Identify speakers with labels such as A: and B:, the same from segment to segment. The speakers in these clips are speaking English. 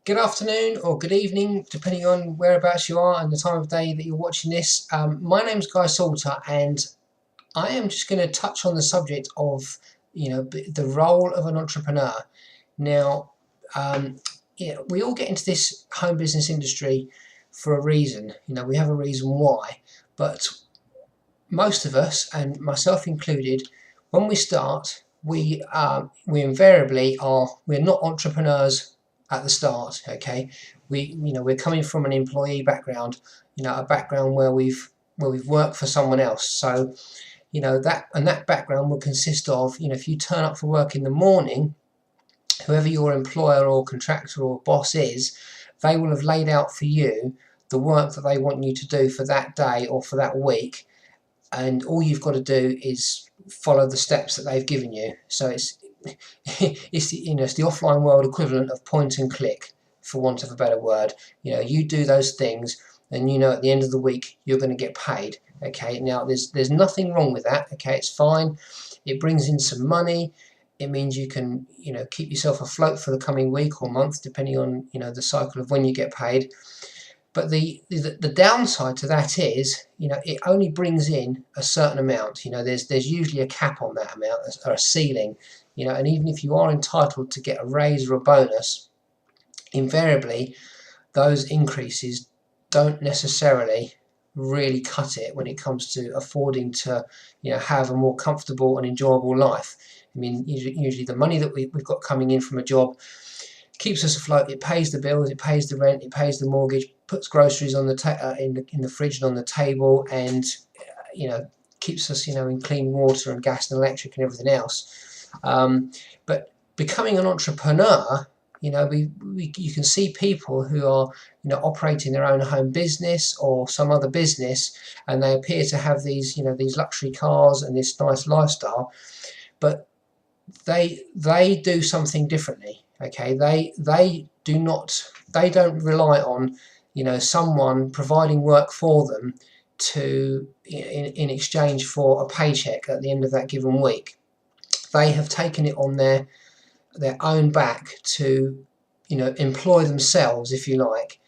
A: Good afternoon or good evening, depending on whereabouts you are and the time of day that you're watching this. My name's Guy Salter, and I am just going to touch on the subject of, the role of an entrepreneur. Now, we all get into this home business industry for a reason. We have a reason why, but most of us, and myself included, when we start, we invariably we're not entrepreneurs at the start. Okay, we're coming from an employee background, a background where we've worked for someone else. So that background will consist of, if you turn up for work in the morning, whoever your employer or contractor or boss is, they will have laid out for you the work that they want you to do for that day or for that week, and all you've got to do is follow the steps that they've given you. So it's the offline world equivalent of point and click, for want of a better word. You do those things, and at the end of the week you're going to get paid. Okay, now there's nothing wrong with that. Okay, it's fine. It brings in some money. It means you can keep yourself afloat for the coming week or month, depending on the cycle of when you get paid. But the downside to that is, it only brings in a certain amount. There's usually a cap on that amount, or a ceiling. And even if you are entitled to get a raise or a bonus, invariably those increases don't necessarily really cut it when it comes to affording to have a more comfortable and enjoyable life. I mean, usually the money that we've got coming in from a job keeps us afloat. It pays the bills, it pays the rent, it pays the mortgage, puts groceries on the in the fridge and on the table, and keeps us in clean water and gas and electric and everything else. But becoming an entrepreneur, you can see people who are operating their own home business or some other business, and they appear to have these luxury cars and this nice lifestyle, but they do something differently. Okay, they don't rely on someone providing work for them in exchange for a paycheck at the end of that given week. They have taken it on their own back to employ themselves, if you like,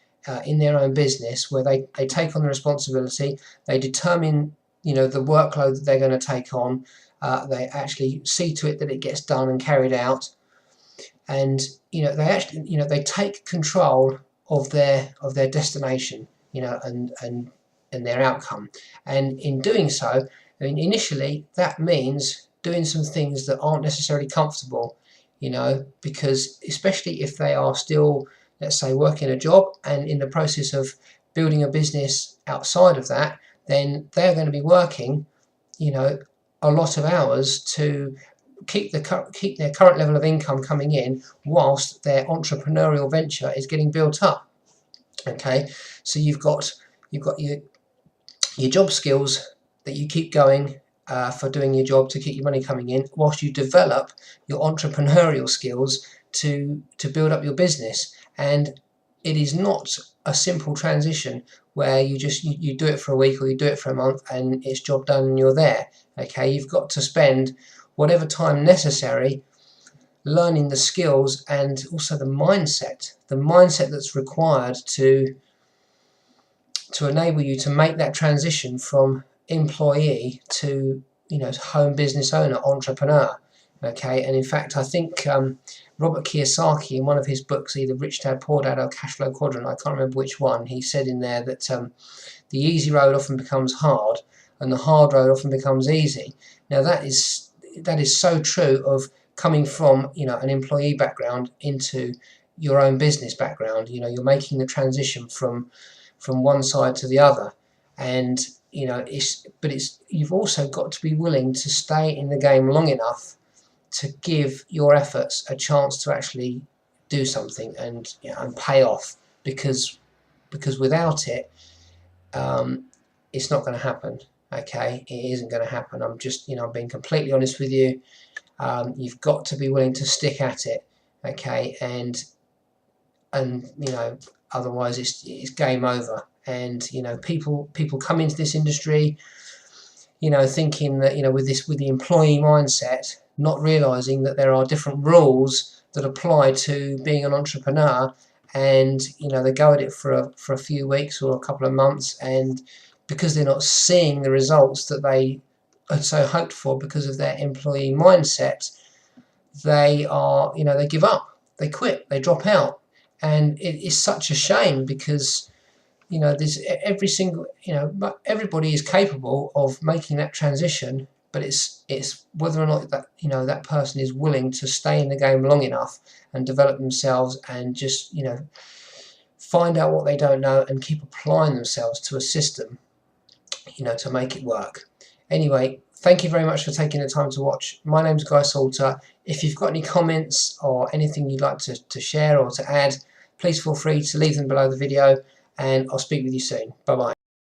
A: in their own business, where they take on the responsibility. They determine the workload that they're going to take on. They actually see to it that it gets done and carried out, and they actually they take control of their destination, and their outcome. And in doing so, I mean, initially that means doing some things that aren't necessarily comfortable, because especially if they are still, let's say, working a job and in the process of building a business outside of that, then they're going to be working a lot of hours to keep their current level of income coming in whilst their entrepreneurial venture is getting built up. Okay, so you've got your job skills that you keep going for doing your job to keep your money coming in, whilst you develop your entrepreneurial skills to build up your business. And it is not a simple transition where you do it for a week or you do it for a month and it's job done and you're there. Okay, you've got to spend whatever time necessary learning the skills and also the mindset that's required to enable you to make that transition from employee to home business owner, entrepreneur. Okay, and in fact I think Robert Kiyosaki, in one of his books, either Rich Dad Poor Dad or Cash Flow Quadrant, I can't remember which one, he said in there that the easy road often becomes hard and the hard road often becomes easy. Now that is so true of coming from an employee background into your own business background. You're making the transition from one side to the other, and you've also got to be willing to stay in the game long enough to give your efforts a chance to actually do something and pay off, because without it, it's not going to happen. Okay, it isn't going to happen. I'm just being completely honest with you. You've got to be willing to stick at it. Okay, and otherwise it's game over. And people come into this industry thinking that with the employee mindset, not realizing that there are different rules that apply to being an entrepreneur, and they go at it for a few weeks or a couple of months, and because they're not seeing the results that they had so hoped for because of their employee mindset, they give up, they quit, they drop out. And it is such a shame, because there's everybody is capable of making that transition, but it's whether or not that person is willing to stay in the game long enough and develop themselves, and just find out what they don't know and keep applying themselves to a system to make it work. Anyway, thank you very much for taking the time to watch. My name's Guy Salter. If you've got any comments or anything you'd like to share or to add, please feel free to leave them below the video, and I'll speak with you soon. Bye bye.